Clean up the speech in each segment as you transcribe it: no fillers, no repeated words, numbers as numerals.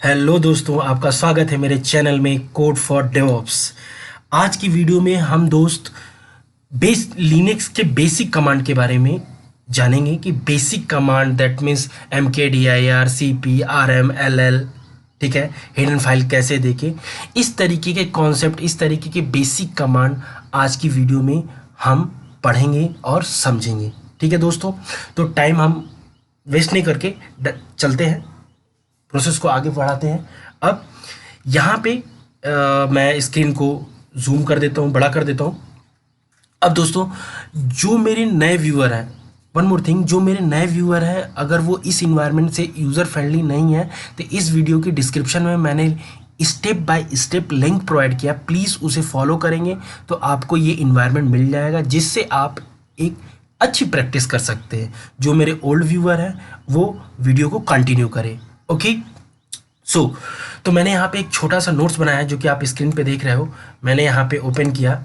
Hello दोस्तों, आपका स्वागत है मेरे चैनल में कोड फॉर डेवऑप्स। आज की वीडियो में हम दोस्त लिनक्स के बेसिक कमांड के बारे में जानेंगे कि basic command that means mkdir cp rm ll, ठीक है, हिडन फाइल कैसे देखें, इस तरीके के कॉन्सेप्ट, इस तरीके के बेसिक कमांड आज की वीडियो में हम पढ़ेंगे और समझेंगे। ठीक है दोस्तों, तो टाइम हम वेस्ट नहीं करके चलते हैं, प्रोसेस को आगे बढ़ाते हैं। अब यहाँ पे मैं स्क्रीन को जूम कर देता हूँ, बड़ा कर देता हूँ। अब दोस्तों, जो मेरे नए व्यूअर हैं, वन मोर थिंग, जो मेरे नए व्यूअर हैं, अगर वो इस इन्वायरमेंट से यूज़र फ्रेंडली नहीं है तो इस वीडियो की डिस्क्रिप्शन में मैंने step by step link provide किया, प्लीज़ उसे फॉलो करेंगे तो आपको ये इन्वायरमेंट मिल जाएगा, जिससे आप एक अच्छी प्रैक्टिस कर सकते हैं। जो मेरे ओल्ड व्यूअर हैं वो वीडियो को कंटिन्यू करें। ओके तो मैंने यहाँ पे एक छोटा सा नोट्स बनाया है जो कि आप स्क्रीन पे देख रहे हो। मैंने यहाँ पे ओपन किया,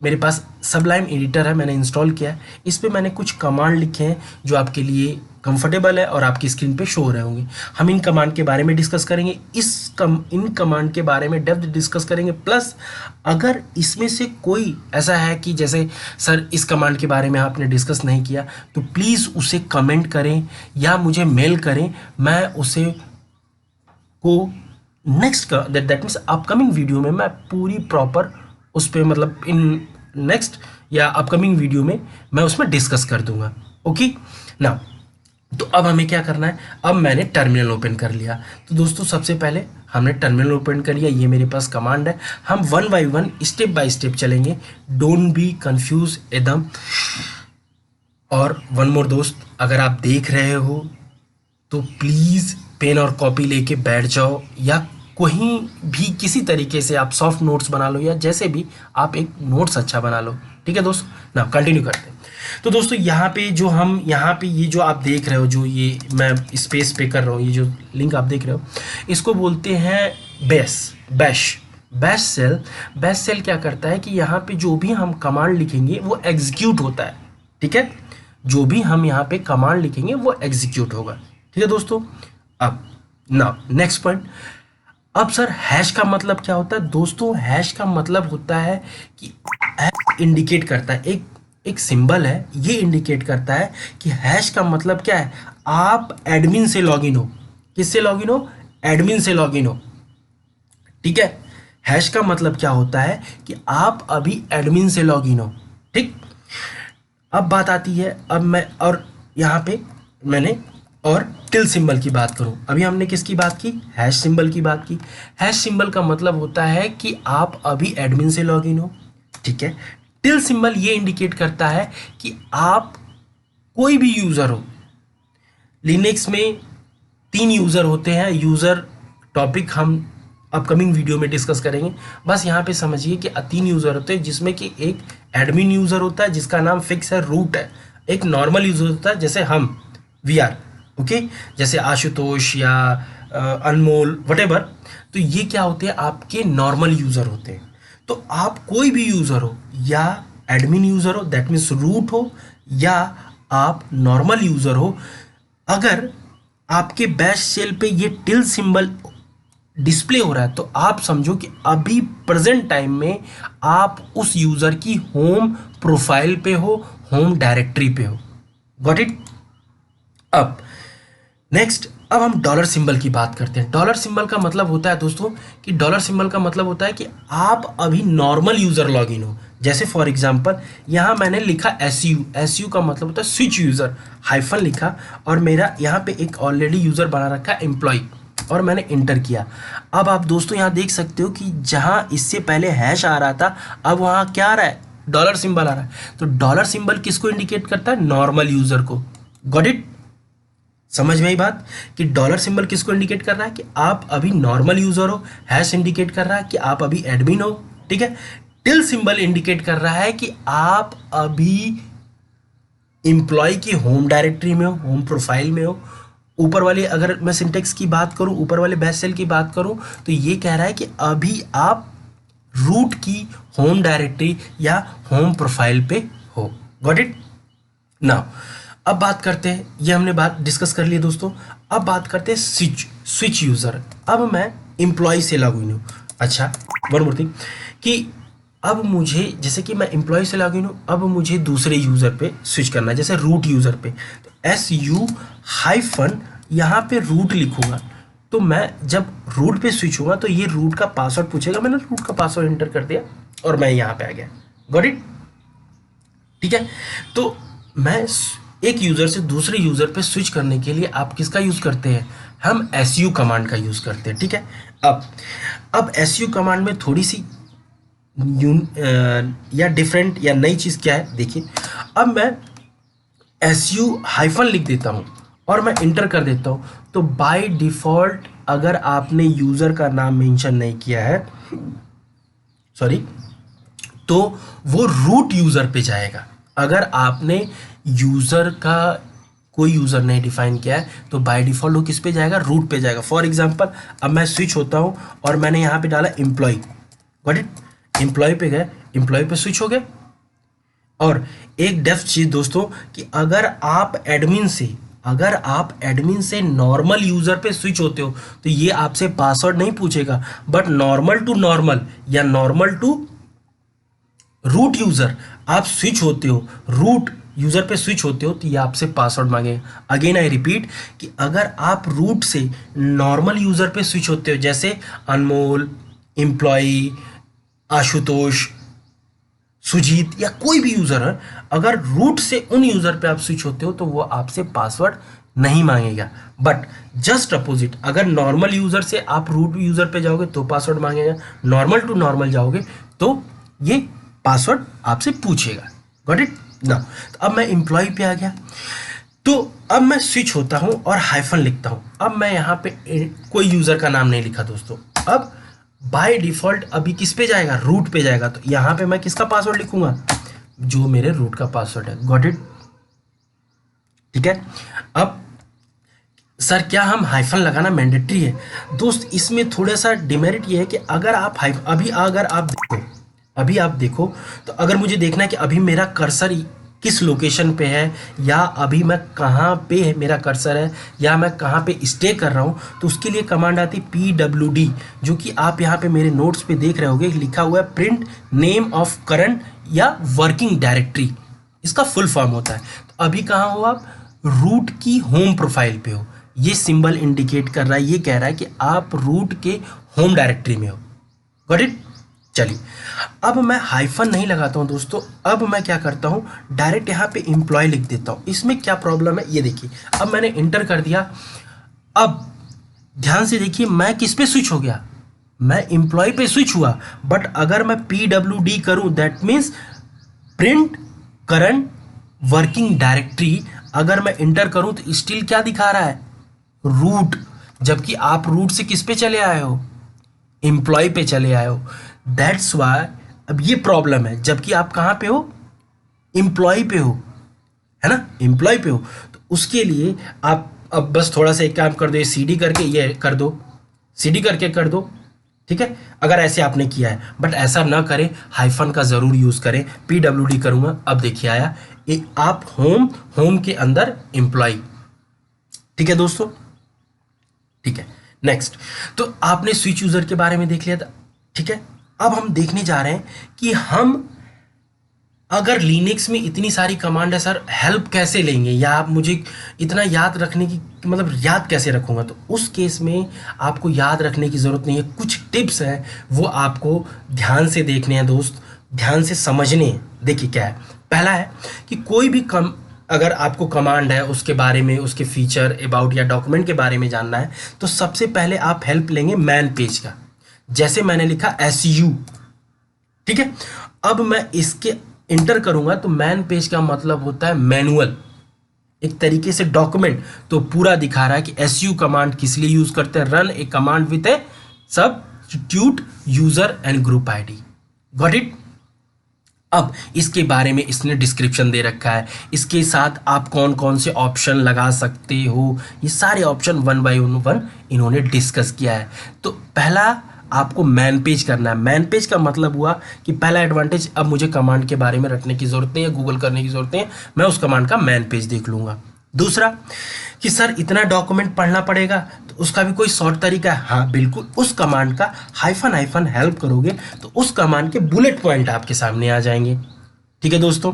मेरे पास सबलाइम एडिटर है, मैंने इंस्टॉल किया है। इस पे मैंने कुछ कमांड लिखे हैं जो आपके लिए कंफर्टेबल है और आपकी स्क्रीन पे शो हो रहे होंगे। हम इन कमांड के बारे में डिस्कस करेंगे, इन कमांड के बारे में डेप्थ डिस्कस करेंगे। प्लस अगर इसमें से कोई ऐसा है कि जैसे सर इस कमांड के बारे में आपने डिस्कस नहीं किया, तो प्लीज़ उसे कमेंट करें या मुझे मेल करें, मैं उसे को नेक्स्ट का दैट मीन्स अपकमिंग वीडियो में मैं पूरी प्रॉपर उस पर, मतलब इन नेक्स्ट या अपकमिंग वीडियो में मैं उसमें डिस्कस कर दूंगा। ओके ना, तो अब हमें क्या करना है। अब मैंने टर्मिनल ओपन कर लिया। तो दोस्तों, सबसे पहले हमने टर्मिनल ओपन कर लिया, ये मेरे पास कमांड है। हम one by one step by step चलेंगे, डोंट बी कंफ्यूज एकदम। और वन मोर दोस्त, अगर आप देख रहे हो तो प्लीज़ पेन और कॉपी लेके बैठ जाओ, या कहीं भी किसी तरीके से आप सॉफ्ट नोट्स बना लो, या जैसे भी आप एक नोट्स अच्छा बना लो। ठीक है दोस्तों, ना कंटिन्यू करते हैं। तो दोस्तों, यहाँ पे जो हम यहाँ पे ये जो आप देख रहे हो, जो ये मैं स्पेस पे कर रहा हूँ, ये जो लिंक आप देख रहे हो, इसको बोलते हैं बैश सेल। बैश सेल क्या करता है कि यहाँ पे जो भी हम कमांड लिखेंगे वो एग्जीक्यूट होता है। ठीक है, जो भी हम यहाँ पे कमांड लिखेंगे वो एग्जीक्यूट होगा। ठीक है दोस्तों, अब ना नेक्स्ट पॉइंट। अब सर हैश का मतलब क्या होता है? दोस्तों, हैश का मतलब होता है कि इंडिकेट करता है, एक सिंबल है, ये इंडिकेट करता है कि हैश का मतलब क्या है। आप एडमिन से लॉगिन हो, किससे लॉगिन हो? एडमिन से लॉगिन हो। ठीक है, हैश का मतलब क्या होता है कि आप अभी एडमिन से लॉगिन हो। ठीक, अब बात आती है, अब मैं और यहाँ पे मैंने और टिल सिंबल की बात करूं। अभी हमने किसकी बात की? हैश सिंबल की बात की। हैश सिंबल का मतलब होता है कि आप अभी एडमिन से लॉगिन हो। ठीक है, टिल सिंबल ये इंडिकेट करता है कि आप कोई भी यूज़र हो। लिनक्स में 3 यूज़र होते हैं। यूज़र टॉपिक हम अपकमिंग वीडियो में डिस्कस करेंगे। बस यहाँ पे समझिए कि 3 यूज़र होते हैं, जिसमें कि एक एडमिन यूज़र होता है जिसका नाम फिक्स है, रूट है। एक नॉर्मल यूज़र होता है, जैसे हम वी आर, ओके, जैसे आशुतोष या अनमोल वटेवर। तो ये क्या होते हैं? आपके नॉर्मल यूज़र होते हैं। तो आप कोई भी यूज़र हो, या एडमिन यूज़र हो दैट मीन्स रूट हो, या आप नॉर्मल यूज़र हो, अगर आपके बैश शेल पे ये टिल सिंबल डिस्प्ले हो रहा है तो आप समझो कि अभी प्रेजेंट टाइम में आप उस यूज़र की होम प्रोफाइल पे हो, होम डायरेक्टरी पे हो। Got it? अब नेक्स्ट, अब हम डॉलर सिंबल की बात करते हैं। डॉलर सिंबल का मतलब होता है दोस्तों कि डॉलर सिंबल का मतलब होता है कि आप अभी नॉर्मल यूज़र लॉगिन हो। जैसे फॉर एग्जांपल यहाँ मैंने लिखा एसयू का मतलब होता है स्विच यूज़र, हाइफन लिखा, और मेरा यहाँ पे एक ऑलरेडी यूज़र बना रखा है एम्प्लॉय, और मैंने इंटर किया। अब आप दोस्तों यहाँ देख सकते हो कि जहाँ इससे पहले हैश आ रहा था, अब वहाँ क्या आ रहा है? डॉलर सिंबल आ रहा है। तो डॉलर सिंबल किसको इंडिकेट करता है? नॉर्मल यूज़र को। Got it? समझ में आई बात कि डॉलर सिंबल किसको इंडिकेट कर रहा है कि आप अभी नॉर्मल यूजर हो। हैश इंडिकेट कर रहा है कि आप अभी एडमिन हो। ठीक है, टिल सिंबल इंडिकेट कर रहा है कि आप अभी एम्प्लॉय की होम डायरेक्टरी में हो, होम प्रोफाइल में हो। ऊपर वाले, अगर मैं सिंटेक्स की बात करूं, ऊपर वाले बैश सेल की बात करूं, तो ये कह रहा है कि अभी आप रूट की होम डायरेक्टरी या होम प्रोफाइल पे हो। Got it? नाउ अब बात करते हैं, ये हमने बात डिस्कस कर ली दोस्तों। अब बात करते हैं स्विच यूज़र। अब मैं एम्प्लॉय से लॉग इन हूँ। अच्छा, वन मोर थिंग कि अब मुझे, जैसे कि मैं एम्प्लॉय से लॉग इन हूँ, अब मुझे दूसरे यूज़र पे स्विच करना है, जैसे रूट यूज़र पे। तो SU- यहाँ पे रूट लिखूँगा। तो मैं जब रूट पे स्विच होगा तो ये रूट का पासवर्ड पूछेगा, मैंने रूट का पासवर्ड एंटर कर दिया और मैं यहाँ पे आ गया। Got it? ठीक है। तो मैं एक यूज़र से दूसरे यूज़र पे स्विच करने के लिए आप किसका यूज़ करते हैं? हम SU कमांड का यूज़ करते हैं। ठीक है। अब SU कमांड में थोड़ी सी या डिफरेंट या नई चीज़ क्या है, देखिए। अब मैं SU- लिख देता हूँ और मैं इंटर कर देता हूँ, तो बाय डिफ़ॉल्ट अगर आपने यूज़र का नाम मेंशन नहीं किया है, सॉरी, तो वो रूट यूज़र पे जाएगा। अगर आपने यूज़र का कोई यूज़र नहीं डिफाइन किया है तो बाय डिफ़ॉल्ट वो किस पे जाएगा? रूट पे जाएगा। फॉर एग्जांपल, अब मैं स्विच होता हूँ और मैंने यहाँ पे डाला एम्प्लॉय। Got it? एम्प्लॉय पे गए, एम्प्लॉय पे स्विच हो गए। और एक डेफ चीज़ दोस्तों कि अगर आप एडमिन से नॉर्मल यूज़र पे स्विच होते हो तो ये आपसे पासवर्ड नहीं पूछेगा, बट नॉर्मल टू नॉर्मल या नॉर्मल टू रूट यूज़र आप स्विच होते हो, रूट यूज़र पे स्विच होते हो, तो ये आपसे पासवर्ड मांगेगा। अगेन आई रिपीट कि अगर आप रूट से नॉर्मल यूज़र पे स्विच होते हो, जैसे अनमोल, एम्प्लॉय, आशुतोष, सुजीत या कोई भी यूज़र है, अगर रूट से उन यूज़र पे आप स्विच होते हो तो वो आपसे पासवर्ड नहीं मांगेगा। बट जस्ट अपोजिट, अगर नॉर्मल यूज़र से आप रूट यूज़र पे जाओगे तो पासवर्ड मांगेगा, नॉर्मल टू नॉर्मल जाओगे तो ये पासवर्ड आपसे पूछेगा। Got it? ना, तो अब मैं एम्प्लॉय पे आ गया, तो अब मैं स्विच होता हूँ और हाइफन लिखता हूँ। अब मैं यहाँ पे कोई यूज़र का नाम नहीं लिखा दोस्तों। अब बाय डिफ़ॉल्ट अभी किस पे जाएगा? रूट पे जाएगा। तो यहाँ पे मैं किसका पासवर्ड लिखूंगा? जो मेरे रूट का पासवर्ड है। Got it? ठीक है। अब सर क्या हम हाइफन लगाना मैंडेटरी है? दोस्त इसमें थोड़ा सा डिमेरिट ये है कि अगर आप अभी आप देखो तो अगर मुझे देखना है कि अभी मेरा कर्सर किस लोकेशन पे है, या अभी मैं कहाँ पे है मेरा कर्सर है, या मैं कहाँ पे स्टे कर रहा हूँ, तो उसके लिए कमांड आती है PWD, जो कि आप यहाँ पे मेरे नोट्स पे देख रहे होगे, लिखा हुआ है प्रिंट नेम ऑफ करंट या वर्किंग डायरेक्टरी। इसका फुल फॉर्म होता है। तो अभी कहाँ हो आप? रूट की होम प्रोफाइल पे हो। ये सिंबल इंडिकेट कर रहा है, ये कह रहा है कि आप रूट के होम डायरेक्टरी में हो। Got it? चलिए, अब मैं हाइफन नहीं लगाता हूं दोस्तों। अब मैं क्या करता हूं, डायरेक्ट यहां पे एम्प्लॉय लिख देता हूं। इसमें क्या प्रॉब्लम है ये देखिए। अब मैंने इंटर कर दिया। अब ध्यान से देखिए मैं किस पे स्विच हो गया? मैं एम्प्लॉय पे स्विच हुआ। बट अगर मैं PWD करूं, that means print current working directory, अगर मैं इंटर करूं तो स्टिल क्या दिखा रहा है? रूट। जबकि आप रूट से किस पे चले आए हो? एम्प्लॉय पे चले आए हो। दैट्स वाई अब ये प्रॉब्लम है, जबकि आप कहाँ पे हो? एम्प्लॉय पे हो, है ना? एम्प्लॉय पे हो। तो उसके लिए आप अब बस थोड़ा सा एक काम कर दो, CD करके ये कर दो, CD करके कर दो। ठीक है, अगर ऐसे आपने किया है, बट ऐसा ना करें, हाइफन का ज़रूर यूज़ करें। PWD करूँगा, अब देखिए आया आप होम के अंदर एम्प्लॉय। ठीक है दोस्तों? ठीक है। नेक्स्ट, तो आपने स्विच यूज़र के बारे में देख लिया था। ठीक है, अब हम देखने जा रहे हैं कि हम अगर लिनक्स में इतनी सारी कमांड है सर, हेल्प कैसे लेंगे, या आप मुझे इतना याद रखने की, मतलब याद कैसे रखूँगा? तो उस केस में आपको याद रखने की ज़रूरत नहीं है। कुछ टिप्स हैं वो आपको ध्यान से देखने हैं दोस्त, ध्यान से समझने हैं। देखिए क्या है। पहला है कि कोई भी अगर आपको कमांड है उसके बारे में, उसके फीचर, अबाउट या डॉक्यूमेंट के बारे में जानना है, तो सबसे पहले आप हेल्प लेंगे मैन पेज का। जैसे मैंने लिखा SU। ठीक है, अब मैं इसके इंटर करूंगा तो मैन पेज का मतलब होता है मैनुअल, एक तरीके से डॉक्यूमेंट। तो पूरा दिखा रहा है कि SU कमांड किस लिए यूज करते हैं। Run A command with A substitute user and group ID। Got it? अब इसके बारे में इसने डिस्क्रिप्शन दे रखा है, इसके साथ आप कौन कौन से ऑप्शन लगा सकते हो, ये सारे ऑप्शन वन बाय वन इन्होंने डिस्कस किया है। तो पहला आपको मैन पेज करना है। मैन पेज का मतलब हुआ कि पहला एडवांटेज, अब मुझे कमांड के बारे में रटने की ज़रूरत नहीं है, गूगल करने की ज़रूरत नहीं है, मैं उस कमांड का मैन पेज देख लूँगा। दूसरा कि सर इतना डॉक्यूमेंट पढ़ना पड़ेगा, तो उसका भी कोई शॉर्ट तरीका है? हाँ बिल्कुल, उस कमांड का हाइफन हाइफन हेल्प करोगे तो उस कमांड के बुलेट पॉइंट आपके सामने आ जाएंगे। ठीक है दोस्तों,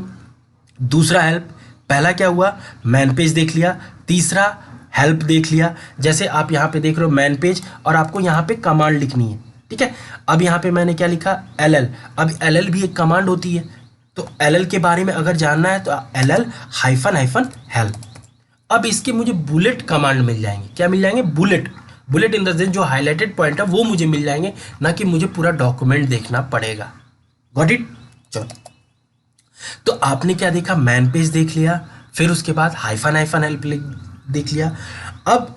दूसरा हेल्प, पहला क्या हुआ, मैन पेज देख लिया, तीसरा हेल्प देख लिया। जैसे आप यहाँ पे देख रहे हो मैन पेज और आपको यहाँ पे कमांड लिखनी है, ठीक है। अब यहाँ पे मैंने क्या लिखा, LL। अब LL भी एक कमांड होती है, तो LL के बारे में अगर जानना है तो LL हाइफन हाइफन हेल्प। अब इसके मुझे बुलेट कमांड मिल जाएंगे। क्या मिल जाएंगे? Bullet. Bullet in the sense जो हाईलाइटेड पॉइंट है वो मुझे मिल जाएंगे, ना कि मुझे पूरा डॉक्यूमेंट देखना पड़ेगा। Got it? चलो, तो आपने क्या देखा, मैन पेज देख लिया, फिर उसके बाद हाइफन हाइफन हेल्प देख लिया। अब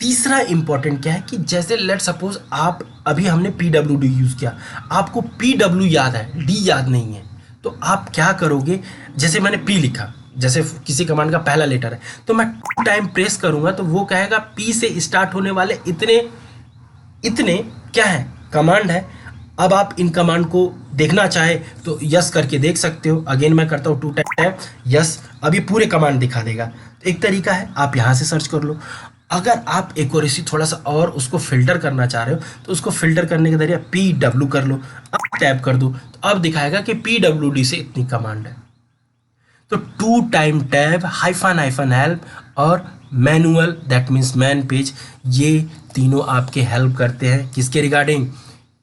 तीसरा इंपॉर्टेंट क्या है कि जैसे लेट सपोज आप, अभी हमने PWD यूज किया, आपको PW याद है, D याद नहीं है, तो आप क्या करोगे, जैसे मैंने P लिखा, जैसे किसी कमांड का पहला लेटर है, तो मैं 2 टाइम प्रेस करूंगा तो वो कहेगा P से स्टार्ट होने वाले इतने इतने क्या है, कमांड है। अब आप इन कमांड को देखना चाहे तो यस करके देख सकते हो। अगेन मैं करता हूँ 2 टाइम यस, अभी पूरे कमांड दिखा देगा। तो एक तरीका है, आप यहाँ से सर्च कर लो। अगर आप एक्यूरेसी थोड़ा सा और उसको फिल्टर करना चाह रहे हो तो उसको फिल्टर करने के जरिए PW कर लो, अब टैप कर दो तो अब दिखाएगा कि PWD से इतनी कमांड है। तो 2 time tab, hyphen hyphen help और manual, that means man page, ये तीनों आपके हेल्प करते हैं किसके रिगार्डिंग,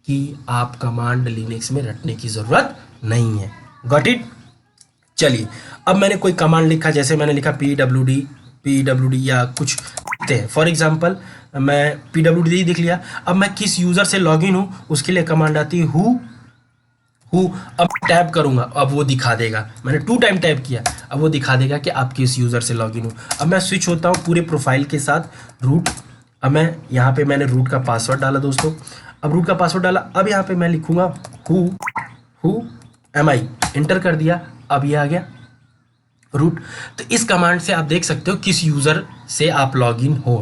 कि आप कमांड लिनक्स में रटने की ज़रूरत नहीं है। Got it? चलिए, अब मैंने कोई कमांड लिखा, जैसे मैंने लिखा PWD या कुछ लिखते हैं, फॉर एग्जांपल मैं PWD देख लिया। अब मैं किस यूज़र से लॉगिन हूँ उसके लिए कमांड आती है हु। अब टैप करूंगा, अब वो दिखा देगा, मैंने 2 टाइम टैप किया, अब वो दिखा देगा कि आप किस यूज़र से लॉगिन हो। अब मैं स्विच होता हूँ पूरे प्रोफाइल के साथ, रूट। अब मैं यहाँ पे मैंने रूट का पासवर्ड डाला दोस्तों। अब रूट का पासवर्ड डाला, अब यहाँ पे मैं लिखूंगा हु एम आई, इंटर कर दिया, अब ये आ गया रूट। तो इस कमांड से आप देख सकते हो किस यूज़र से आप लॉगिन हो।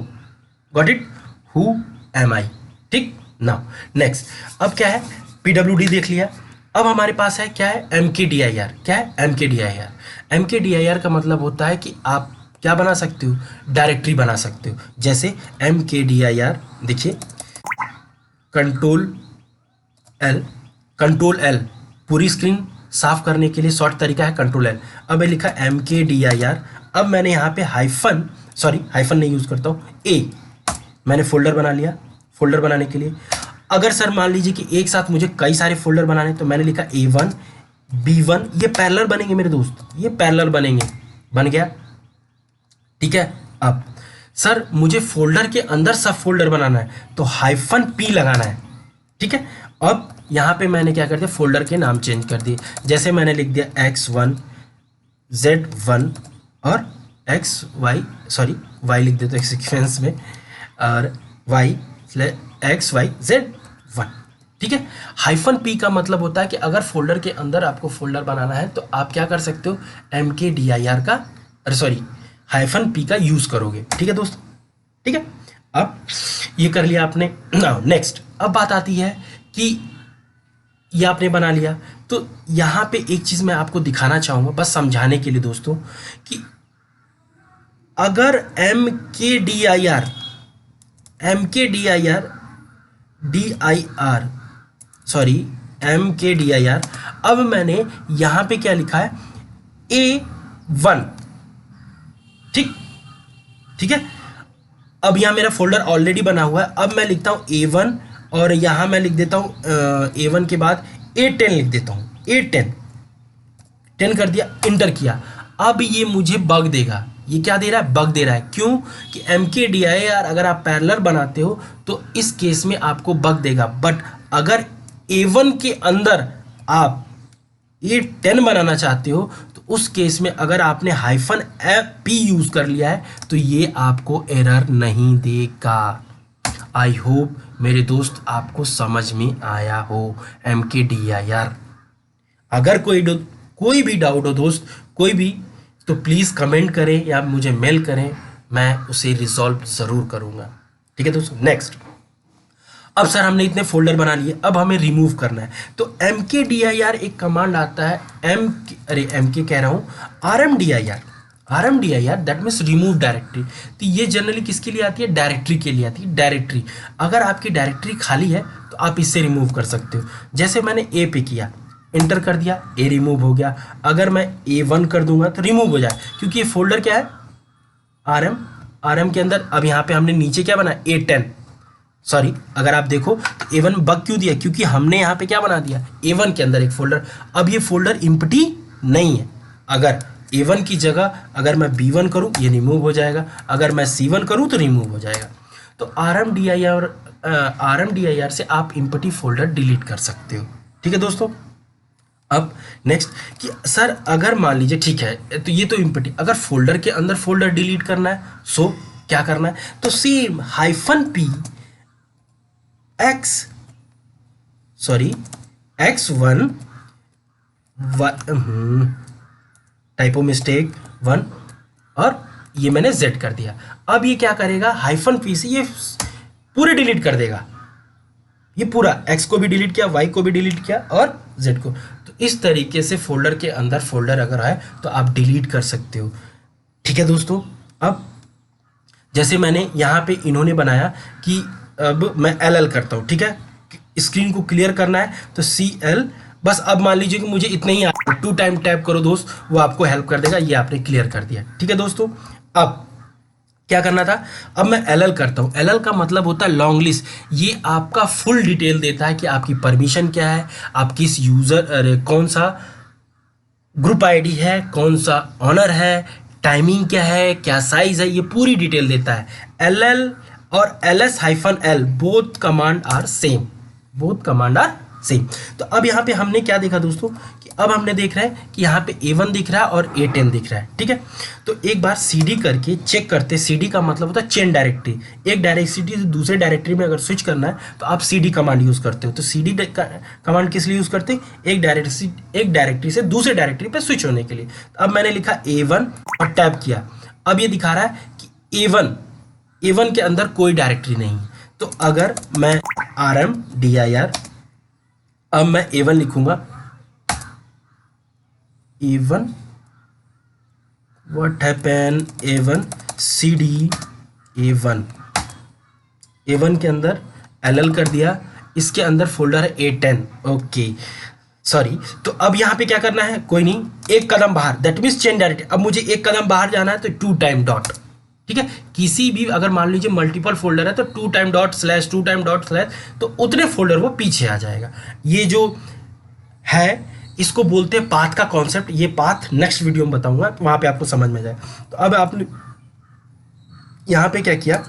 Got it? हु एम आई। ठीक, नाउ नेक्स्ट, अब क्या है, PWD देख लिया। अब हमारे पास है क्या है, MKDIR। क्या है? MKDIR। MKDIR का मतलब होता है कि आप क्या बना सकते हो, डायरेक्टरी बना सकते हो। जैसे MKDIR देखिए, कंट्रोल L, पूरी स्क्रीन साफ करने के लिए शॉर्ट तरीका है कंट्रोल L। अब मैं लिखा MKDIR, अब मैंने यहाँ पे हाइफन नहीं यूज करता हूँ, A, मैंने फोल्डर बना लिया। फोल्डर बनाने के लिए अगर सर मान लीजिए कि एक साथ मुझे कई सारे फोल्डर बनाने, तो मैंने लिखा A1 B1, ये पैरेलल बनेंगे मेरे दोस्त, ये पैरेलल बनेंगे, बन गया। ठीक है, अब सर मुझे फोल्डर के अंदर सब फोल्डर बनाना है तो हाइफन P लगाना है। ठीक है, अब यहाँ पे मैंने क्या कर दिया, फोल्डर के नाम चेंज कर दिए। जैसे मैंने लिख दिया X1 Z1 और Y लिख देता हूँ सीक्वेंस में, और XYZ1। ठीक है, हाइफन P का मतलब होता है कि अगर फोल्डर के अंदर आपको फोल्डर बनाना है तो आप क्या कर सकते हो, MKDIR का हाइफन P का यूज करोगे। ठीक है दोस्त, ठीक है, अब ये कर लिया आपने। नेक्स्ट, अब बात आती है कि ये आपने बना लिया, तो यहाँ पे एक चीज मैं आपको दिखाना चाहूंगा बस समझाने के लिए दोस्तों, कि अगर MKDIR अब मैंने यहाँ पे क्या लिखा है, A1। ठीक है, अब यहाँ मेरा फोल्डर ऑलरेडी बना हुआ है। अब मैं लिखता हूँ A1 और यहाँ मैं लिख देता हूँ A1 के बाद A10 लिख देता हूँ, A10 कर दिया, इंटर किया। अब ये मुझे बग देगा, ये क्या दे रहा है, बग दे रहा है। क्यों? कि MKDIR अगर आप पैरेलल बनाते हो तो इस केस में आपको बग देगा, बट अगर A1 के अंदर आप A10 बनाना चाहते हो तो उस केस में अगर आपने हाइफन P यूज कर लिया है तो ये आपको एरर नहीं देगा। आई होप मेरे दोस्त आपको समझ में आया हो MKDIR। अगर कोई भी डाउट हो दोस्त, कोई भी, तो प्लीज़ कमेंट करें या मुझे मेल करें, मैं उसे रिजॉल्व ज़रूर करूँगा। ठीक है दोस्तों, नेक्स्ट, अब सर हमने इतने फोल्डर बना लिए, अब हमें रिमूव करना है। तो MKDIR एक कमांड आता है, RMDIR। RMDIR that means remove directory. तो ये जनरली किसके लिए आती है? डायरेक्टरी के लिए आती है। डायरेक्टरी, अगर आपकी डायरेक्टरी खाली है तो आप इससे रिमूव कर सकते हो। जैसे मैंने ए पे किया, इंटर कर दिया, ए रिमूव हो गया। अगर मैं A1 कर दूंगा तो रिमूव हो जाए, क्योंकि ये फोल्डर क्या है? RM के अंदर। अब यहाँ पे हमने नीचे क्या बनाया? A10। सॉरी, अगर आप देखो तो A1 बग क्यों दिया? क्योंकि हमने यहाँ पे क्या बना दिया? A1 के अंदर एक फोल्डर। अब ये फोल्डर इम्प्टी नहीं है। अगर A1 की जगह अगर मैं B1 करूँ, ये रिमूव हो जाएगा। अगर मैं C1 करूँ तो रिमूव हो जाएगा। तो RMDIR से आप इम्प्टी फोल्डर डिलीट कर सकते हो। ठीक है दोस्तों। अब नेक्स्ट कि सर अगर मान लीजिए, ठीक है, तो ये तो इम्प्टी, अगर फोल्डर के अंदर फोल्डर डिलीट करना है, सो क्या करना है? तो same -P X1 typo mistake 1 और ये मैंने Z कर दिया। अब ये क्या करेगा? -P से ये पूरे डिलीट कर देगा। ये पूरा X को भी डिलीट किया, Y को भी डिलीट किया और Z को। तो इस तरीके से फोल्डर के अंदर फोल्डर अगर आए तो आप डिलीट कर सकते हो। ठीक है दोस्तों। अब जैसे मैंने यहाँ पे इन्होंने बनाया कि अब मैं LL करता हूँ, ठीक है, स्क्रीन को क्लियर करना है तो CL। बस अब मान लीजिए कि मुझे इतना ही 2 टाइम टैप करो दोस्त, वो आपको हेल्प कर देगा। ये आपने क्लियर कर दिया। ठीक है दोस्तों। अब क्या करना था? अब मैं LL करता हूँ। LL का मतलब होता है लॉन्ग लिस्ट। ये आपका फुल डिटेल देता है कि आपकी परमिशन क्या है, आप किस यूज़र, कौन सा ग्रुप आईडी है, कौन सा ऑनर है, टाइमिंग क्या है, क्या साइज है, ये पूरी डिटेल देता है। LL और LS-L both command are same, both command are same. तो अब यहाँ पे हमने क्या देखा दोस्तों कि अब हमने देख रहे हैं कि यहाँ पे A1 दिख रहा है और A10 दिख रहा है। ठीक है, तो एक बार CD करके चेक करते। CD का मतलब होता है चेन डायरेक्टरी। एक डायरेक्टरी से दूसरे डायरेक्टरी में अगर स्विच करना है तो आप CD कमांड यूज़ करते हो। तो CD कमांड किस लिए यूज़ करते हैं? एक डायरेक्टरी से दूसरे डायरेक्टरी पर स्विच होने के लिए। तो अब मैंने लिखा A1 और टैप किया। अब ये दिखा रहा है कि A1 के अंदर कोई डायरेक्टरी नहीं है। तो अगर मैं RMDIR, अब मैं A1 लिखूंगा, A1 what happen, A1 CD A1 के अंदर LL कर दिया। इसके अंदर फोल्डर है A10। Okay, sorry. तो अब यहाँ पे क्या करना है? कोई नहीं, एक कदम बाहर, दैट मीन्स चेंज डायरेक्टरी। अब मुझे एक कदम बाहर जाना है तो 2 टाइम डॉट। ठीक है, किसी भी अगर मान लीजिए मल्टीपल फोल्डर है तो 2 time dot slash, 2 time dot slash, तो उतने फोल्डर वो पीछे आ जाएगा। ये जो है इसको बोलते हैं पाथ का कॉन्सेप्ट। ये पाथ नेक्स्ट वीडियो में बताऊंगा, तो वहां पे आपको समझ में जाए। तो अब आपने यहां पे क्या किया?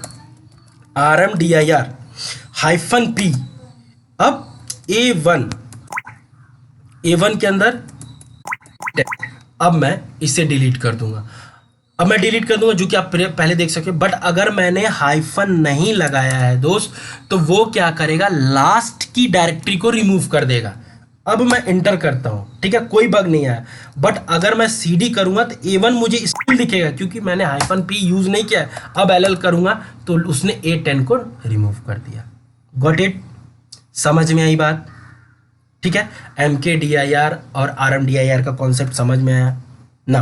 RMDIR -P। अब A1 के अंदर, अब मैं इसे डिलीट कर दूंगा। अब मैं डिलीट कर दूंगा जो कि आप पहले देख सके। बट अगर मैंने हाइफन नहीं लगाया है दोस्त, तो वो क्या करेगा? लास्ट की डायरेक्टरी को रिमूव कर देगा। अब मैं इंटर करता हूं, ठीक है, कोई बग नहीं आया। बट अगर मैं CD करूंगा तो A1 मुझे स्टिल दिखेगा, क्योंकि मैंने -P यूज नहीं किया है। अब LL करूंगा तो उसने A10 को रिमूव कर दिया। Got it? समझ में आई बात? ठीक है, MKDIR और RMDIR का कॉन्सेप्ट समझ में आया ना?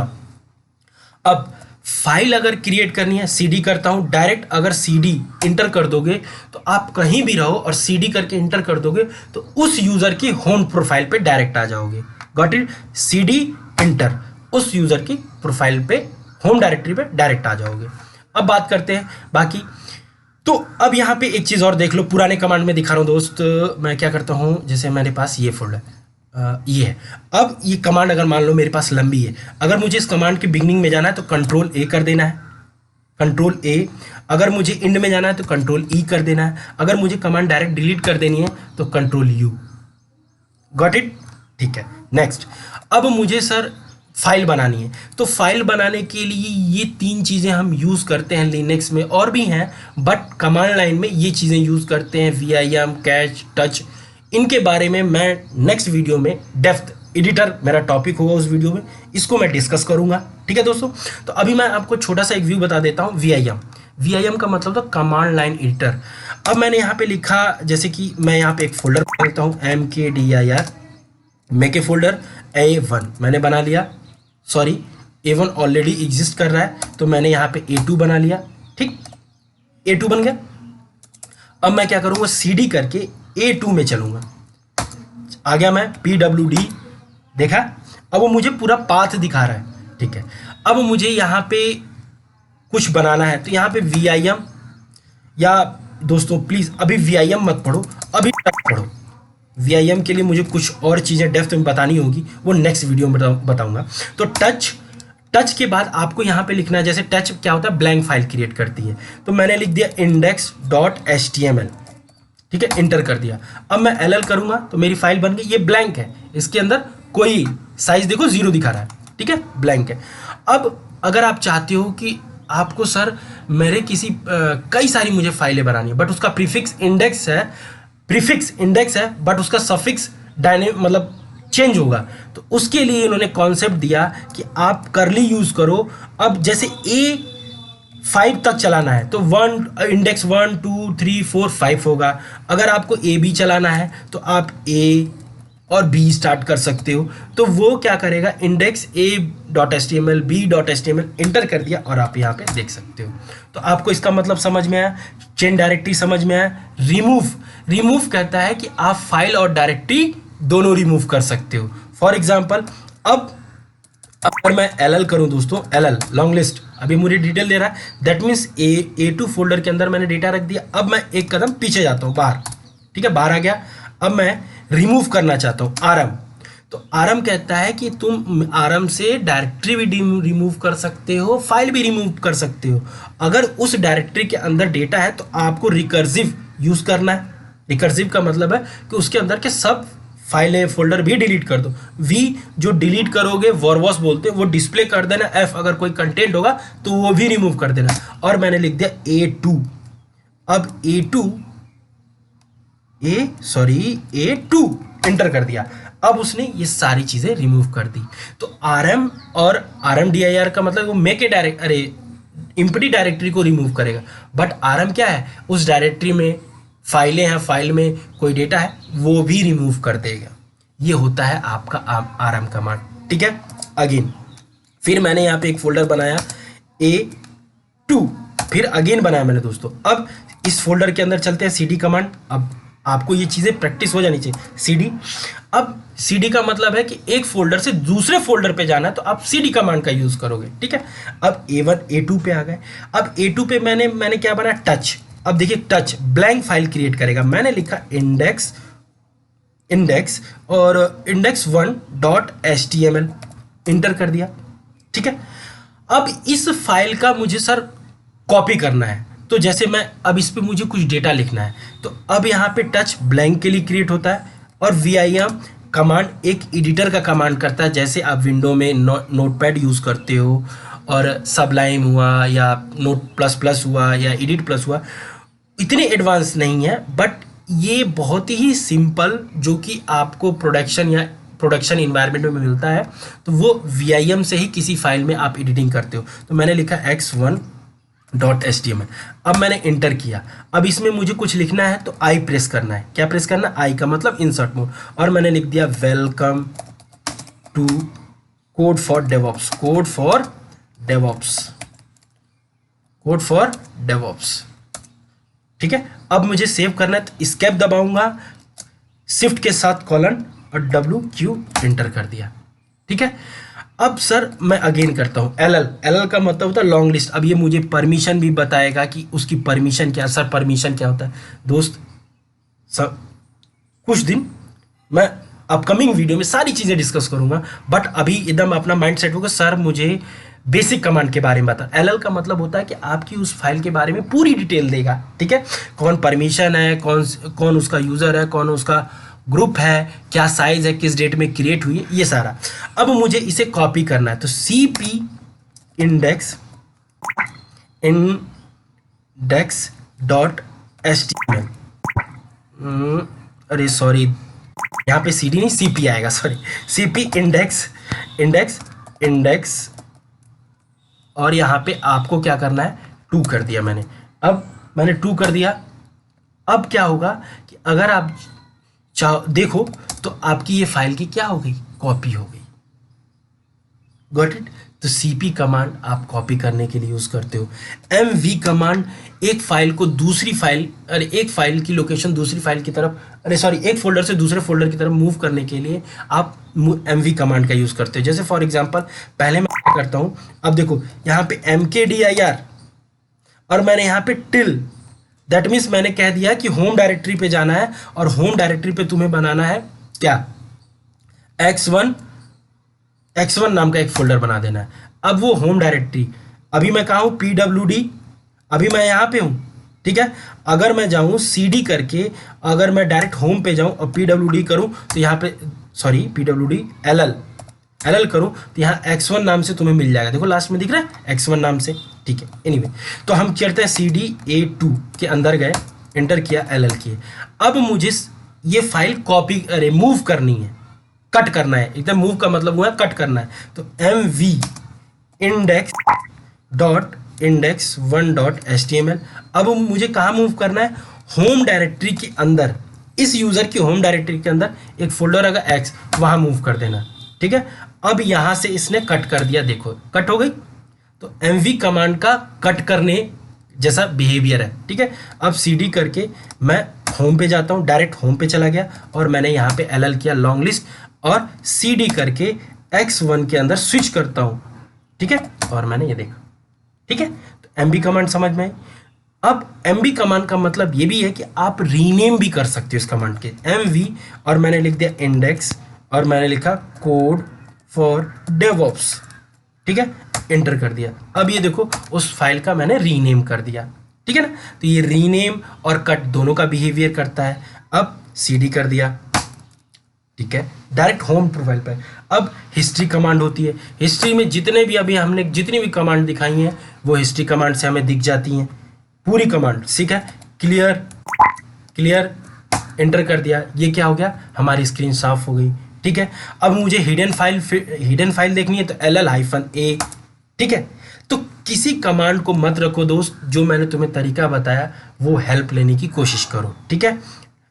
अब फाइल अगर क्रिएट करनी है, CD करता हूं डायरेक्ट। अगर CD इंटर कर दोगे तो आप कहीं भी रहो और CD करके इंटर कर दोगे तो उस यूजर की होम प्रोफाइल पे डायरेक्ट आ जाओगे। Got it? CD इंटर, उस यूजर की प्रोफाइल पे, होम डायरेक्टरी पे डायरेक्ट आ जाओगे। अब बात करते हैं बाकी। तो अब यहाँ पे एक चीज और देख लो, पुराने कमांड में दिखा रहा हूँ दोस्त। मैं क्या करता हूँ, जैसे मेरे पास ये फोल्डर ये है। अब ये कमांड अगर मान लो मेरे पास लंबी है, अगर मुझे इस कमांड के बिगनिंग में जाना है तो Ctrl+A कर देना है, Ctrl+A। अगर मुझे एंड में जाना है तो Ctrl+E कर देना है। अगर मुझे कमांड डायरेक्ट डिलीट कर देनी है तो Ctrl+U। Got it? ठीक है, नेक्स्ट। अब मुझे सर फाइल बनानी है, तो फाइल बनाने के लिए ये 3 चीज़ें हम यूज़ करते हैं लिनक्स में, और भी हैं बट कमांड लाइन में ये चीज़ें यूज़ करते हैं, VIM, कैच, टच। इनके बारे में मैं नेक्स्ट वीडियो में डेप्थ एडिटर मेरा टॉपिक होगा, उस वीडियो में इसको मैं डिस्कस करूंगा। ठीक है दोस्तों, तो अभी मैं आपको छोटा सा एक व्यू बता देता हूँ। VIM का मतलब तो कमांड लाइन एडिटर। अब मैंने यहाँ पे लिखा, जैसे कि मैं यहाँ पे एक फोल्डर बना लेता हूँ, MKDIR मेके फोल्डर A1 मैंने बना लिया। सॉरी, A1 ऑलरेडी एग्जिस्ट कर रहा है, तो मैंने यहाँ पे A2 बना लिया। ठीक, A2 बन गया। अब मैं क्या करूँगा, CD करके A2 में चलूँगा। आ गया मैं PWD, देखा। अब वो मुझे पूरा पाथ दिखा रहा है। ठीक है, अब मुझे यहाँ पे कुछ बनाना है, तो यहाँ पे VIM, या दोस्तों प्लीज़ अभी VIM मत पढ़ो, अभी टच पढ़ो। VIM के लिए मुझे कुछ और चीज़ें डेप्थ में बतानी होगी, वो नेक्स्ट वीडियो में बताऊंगा। तो टच के बाद आपको यहाँ पे लिखना है, जैसे टच क्या होता है, ब्लैंक फाइल क्रिएट करती है, तो मैंने लिख दिया index.html। ठीक है, इंटर कर दिया। अब मैं LL करूँगा तो मेरी फाइल बन गई। ये ब्लैंक है, इसके अंदर कोई साइज देखो 0 दिखा रहा है। ठीक है, ब्लैंक है। अब अगर आप चाहते हो कि आपको सर मेरे किसी कई सारी मुझे फाइलें बनानी है, बट उसका प्रीफिक्स इंडेक्स है, बट उसका सफिक्स मतलब चेंज होगा, तो उसके लिए इन्होंने कॉन्सेप्ट दिया कि आप करली यूज करो। अब जैसे A5 तक चलाना है तो इंडेक्स 1 2 3 4 5 होगा। अगर आपको AB चलाना है तो आप A और B स्टार्ट कर सकते हो। तो वो क्या करेगा, इंडेक्स A.html B.html इंटर कर दिया, और आप यहाँ पे देख सकते हो। तो आपको इसका मतलब समझ में आया, चेन डायरेक्टरी समझ में आया। रिमूव कहता है कि आप फाइल और डायरेक्टरी दोनों रिमूव कर सकते हो। फॉर एग्जाम्पल, अब अगर मैं LL करूं दोस्तों, LL लॉन्ग लिस्ट, अभी मुझे डिटेल दे रहा है, दैट मीन्स A2 फोल्डर के अंदर मैंने डेटा रख दिया। अब मैं एक कदम पीछे जाता हूँ, बाहर। ठीक है, बाहर आ गया। अब मैं रिमूव करना चाहता हूँ RM, तो RM कहता है कि तुम RM से डायरेक्टरी भी रिमूव कर सकते हो, फाइल भी रिमूव कर सकते हो। अगर उस डायरेक्टरी के अंदर डेटा है तो आपको रिकर्सिव यूज करना है। रिकर्सिव का मतलब है कि उसके अंदर के सब फाइलें फोल्डर भी डिलीट कर दो। V जो डिलीट करोगे वर्बॉस बोलते हैं, वो डिस्प्ले कर देना। F अगर कोई कंटेंट होगा तो वो भी रिमूव कर देना। और मैंने लिख दिया A2। अब A2 एंटर कर दिया। अब उसने ये सारी चीजें रिमूव कर दी। तो RM और RMDIR का मतलब वो मेक ए एम्प्टी डायरेक्टरी को रिमूव करेगा, बट RM क्या है, उस डायरेक्टरी में फाइलें हैं, फाइल में कोई डेटा है, वो भी रिमूव कर देगा। ये होता है आपका RM कमांड। ठीक है, अगेन फिर मैंने यहाँ पे एक फोल्डर बनाया A2, फिर अगेन बनाया मैंने दोस्तों। अब इस फोल्डर के अंदर चलते हैं CD कमांड। अब आपको ये चीज़ें प्रैक्टिस हो जानी चाहिए। CD, अब CD का मतलब है कि एक फोल्डर से दूसरे फोल्डर पे जाना है, तो आप CD कमांड का यूज़ करोगे। ठीक है, अब A1 A2 पे आ गए। अब A2 पे मैंने क्या बनाया, टच। अब देखिए, टच ब्लैंक फाइल क्रिएट करेगा। मैंने लिखा इंडेक्स और index1.html इंटर कर दिया। ठीक है, अब इस फाइल का मुझे सर कॉपी करना है, तो जैसे मैं अब इस पे मुझे कुछ डेटा लिखना है, तो अब यहाँ पे टच ब्लैंक के लिए क्रिएट होता है, और VIM कमांड एक एडिटर का कमांड करता है। जैसे आप विंडो में नोटपैड यूज़ करते हो, और सबलाइम हुआ या नोट प्लस प्लस हुआ या एडिट प्लस हुआ, इतने एडवांस नहीं है, बट ये बहुत ही सिंपल, जो कि आपको प्रोडक्शन इन्वायरमेंट में मिलता है, तो वो VIM से ही किसी फाइल में आप एडिटिंग करते हो। तो मैंने लिखा x1.html। अब मैंने इंटर किया। अब इसमें मुझे कुछ लिखना है, तो I प्रेस करना है। क्या प्रेस करना है, I का मतलब इंसर्ट मोड, और मैंने लिख दिया welcome to code for DevOps. ठीक है, अब मुझे सेव करना है, तो एस्केप दबाऊंगा, शिफ्ट के साथ कॉलन और WQ एंटर कर दिया। ठीक है, अब सर मैं अगेन करता हूँ LL का मतलब होता है लॉन्ग लिस्ट। अब ये मुझे परमिशन भी बताएगा कि उसकी परमिशन क्या। सर परमिशन क्या होता है दोस्त, सब कुछ दिन मैं अपकमिंग वीडियो में सारी चीज़ें डिस्कस करूंगा, बट अभी एकदम अपना माइंड सेट होगा, सर मुझे बेसिक कमांड के बारे में बता। LL का मतलब होता है कि आपकी उस फाइल के बारे में पूरी डिटेल देगा। ठीक है, कौन परमिशन है, कौन उसका यूज़र है, कौन उसका ग्रुप है, क्या साइज है, किस डेट में क्रिएट हुई है, ये सारा। अब मुझे इसे कॉपी करना है, तो CP index.html, अरे सॉरी, यहाँ पे CD नहीं CP आएगा, सॉरी। CP इंडेक्स और यहाँ पे आपको क्या करना है, 2 कर दिया मैंने। अब मैंने 2 कर दिया। अब क्या होगा कि अगर आप देखो तो आपकी ये फाइल की क्या हो गई, कॉपी हो गई। Got it. तो cp कमांड आप कॉपी करने के लिए यूज़ करते हो। mv कमांड एक फाइल को दूसरी फाइल, अरे एक फाइल की लोकेशन दूसरी फाइल की तरफ, अरे सॉरी एक फोल्डर से दूसरे फोल्डर की तरफ मूव करने के लिए आप mv कमांड का यूज़ करते हो। जैसे फॉर एग्जांपल पहले मैं क्या करता हूँ, अब देखो यहाँ पे mkdir और मैंने यहाँ पे टिल, दैट मीन्स मैंने कह दिया कि होम डायरेक्टरी पे जाना है और होम डायरेक्टरी पे तुम्हें बनाना है क्या, x1 नाम का एक फोल्डर बना देना है। अब वो होम डायरेक्टरी, अभी मैं कहाँ हूँ, pwd, अभी मैं यहाँ पे हूँ, ठीक है। अगर मैं जाऊँ cd करके, अगर मैं डायरेक्ट होम पे जाऊँ और pwd करूँ तो यहाँ पे, सॉरी pwd ll करूँ तो यहाँ x1 नाम से तुम्हें मिल जाएगा, देखो लास्ट में दिख रहा है x1 नाम से, ठीक है। एनीवे तो हम करते हैं cd a2 के अंदर गए, एंटर किया, ll किए। अब मुझे ये फाइल कॉपी, अरे मूव करनी है, कट करना है, एकदम मूव का मतलब हुआ है कट करना है। तो mv index.index1.html। अब मुझे कहाँ मूव करना है, होम डायरेक्टरी के अंदर, इस यूजर की होम डायरेक्टरी के अंदर एक फोल्डर अगर x, वहां मूव कर देना, ठीक है। अब यहां से इसने कट कर दिया, देखो कट हो गई। तो mv कमांड का कट करने जैसा बिहेवियर है, ठीक है। अब cd करके मैं होम पे जाता हूँ, डायरेक्ट होम पे चला गया और मैंने यहाँ पे ll किया लॉन्ग लिस्ट और cd करके x1 के अंदर स्विच करता हूँ, ठीक है। और मैंने ये देखा, ठीक है। तो mb कमांड समझ में आई। अब mb कमांड का मतलब ये भी है कि आप रीनेम भी कर सकते हो इस कमांड के, mv और मैंने लिख दिया इंडेक्स और मैंने लिखा कोड फॉर डेवऑप्स, ठीक है, एंटर कर दिया। अब ये देखो उस फाइल का मैंने रीनेम कर दिया, ठीक है ना। तो ये रीनेम और कट दोनों का बिहेवियर करता है। अब cd कर दिया, ठीक है, डायरेक्ट होम प्रोफाइल पर। अब हिस्ट्री कमांड होती है, हिस्ट्री में जितने भी अभी हमने जितनी भी कमांड दिखाई हैं वो हिस्ट्री कमांड से हमें दिख जाती हैं, पूरी कमांड, ठीक है। क्लियर एंटर कर दिया, ये क्या हो गया, हमारी स्क्रीन साफ हो गई, ठीक है। अब मुझे हिडन फाइल देखनी है तो ll-a, ठीक है। तो किसी कमांड को मत रखो दोस्त, जो मैंने तुम्हें तरीका बताया वो हेल्प लेने की कोशिश करो, ठीक है।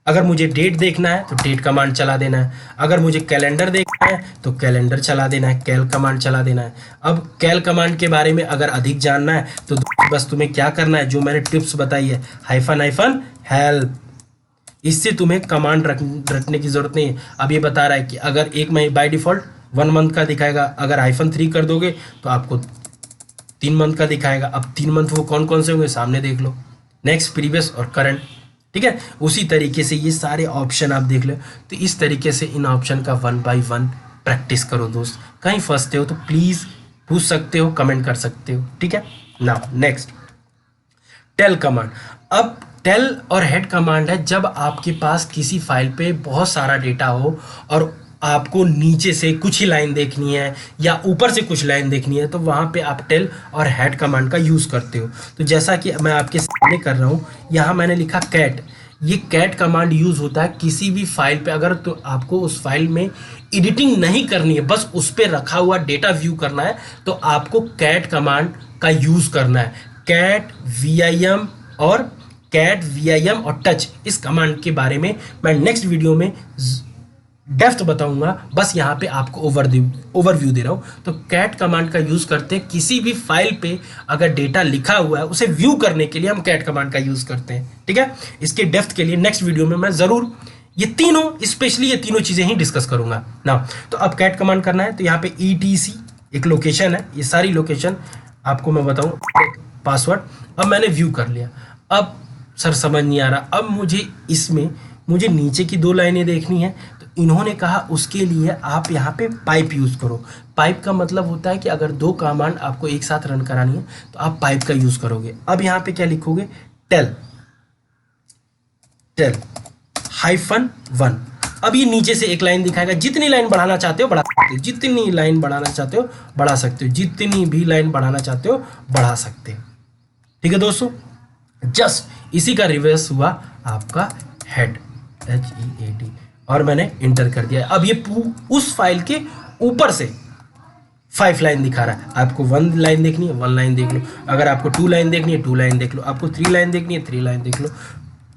अगर मुझे डेट देखना है तो डेट कमांड चला देना है, अगर मुझे कैलेंडर देखना है तो कैलेंडर चला देना है, कैल कमांड चला देना है। अब कैल कमांड के बारे में अगर अधिक जानना है तो बस तुम्हें क्या करना है, जो मैंने टिप्स बताई है, हाइफन हेल्प, इससे तुम्हें कमांड रखने की जरूरत नहीं है। अब ये बता रहा है कि अगर एक महीने बाय डिफॉल्ट 1 मंथ का दिखाएगा, अगर -3 कर दोगे तो आपको 3 मंथ का दिखाएगा। अब 3 मंथ वो कौन कौन से होंगे सामने देख लो, नेक्स्ट, प्रीवियस और करंट, ठीक है। उसी तरीके से ये सारे ऑप्शन आप देख लो। तो इस तरीके से इन ऑप्शन का 1 बाय 1 प्रैक्टिस करो दोस्त। कहीं फंसते हो तो प्लीज़ पूछ सकते हो, कमेंट कर सकते हो, ठीक है। Now next, tail command. अब टेल और हेड कमांड है जब आपके पास किसी फाइल पे बहुत सारा डेटा हो और आपको नीचे से कुछ ही लाइन देखनी है या ऊपर से कुछ लाइन देखनी है, तो वहाँ पे आप टेल और हेड कमांड का यूज़ करते हो। तो जैसा कि मैं आपके सामने कर रहा हूँ, यहाँ मैंने लिखा कैट। ये कैट कमांड यूज़ होता है किसी भी फाइल पे, अगर तो आपको उस फाइल में एडिटिंग नहीं करनी है, बस उस पर रखा हुआ डेटा व्यू करना है, तो आपको कैट कमांड का यूज़ करना है। कैट vim और टच, इस कमांड के बारे में मैं नेक्स्ट वीडियो में डेप्थ बताऊंगा, बस यहाँ पे आपको ओवरव्यू दे रहा हूँ। तो कैट कमांड का यूज़ करते हैं किसी भी फाइल पे अगर डेटा लिखा हुआ है उसे व्यू करने के लिए हम कैट कमांड का यूज़ करते हैं, ठीक है। इसके डेप्थ के लिए नेक्स्ट वीडियो में मैं ज़रूर ये तीनों, स्पेशली ये तीनों चीज़ें ही डिस्कस करूंगा ना। तो अब कैट कमांड करना है तो यहाँ पे etc एक लोकेशन है, ये सारी लोकेशन आपको मैं बताऊँ, पासवर्ड। अब मैंने व्यू कर लिया, अब सर समझ नहीं आ रहा, अब मुझे नीचे की 2 लाइनें देखनी है। तो इन्होंने कहा उसके लिए आप यहाँ पे पाइप यूज़ करो। पाइप का मतलब होता है कि अगर 2 कमांड आपको एक साथ रन करानी है तो आप पाइप का यूज़ करोगे। अब यहाँ पे क्या लिखोगे, टेल -1। अब ये नीचे से एक लाइन दिखाएगा, जितनी लाइन बढ़ाना चाहते हो बढ़ा सकते हो, जितनी लाइन बढ़ाना चाहते हो बढ़ा सकते हो, जितनी भी लाइन बढ़ाना चाहते हो बढ़ा सकते हो, ठीक है दोस्तों। जस्ट इसी का रिवर्स हुआ आपका हेड, HEAD, और मैंने इंटर कर दिया। अब ये उस फाइल के ऊपर से 5 लाइन दिखा रहा है। आपको 1 लाइन देखनी है 1 लाइन देख लो, अगर आपको 2 लाइन देखनी है 2 लाइन देख लो, आपको 3 लाइन देखनी है 3 लाइन देख लो,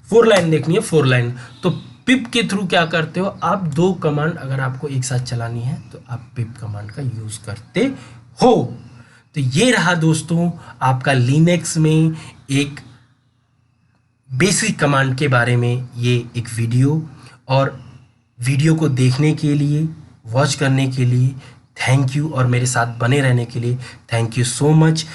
4 लाइन देखनी है 4 लाइन। तो पिप के थ्रू क्या करते हो आप, 2 कमांड अगर आपको एक साथ चलानी है तो आप पिप कमांड का यूज करते हो। तो ये रहा दोस्तों आपका लिनक्स में एक बेसिक कमांड के बारे में ये एक वीडियो। और वीडियो को देखने के लिए, वॉच करने के लिए थैंक यू, और मेरे साथ बने रहने के लिए थैंक यू सो मच।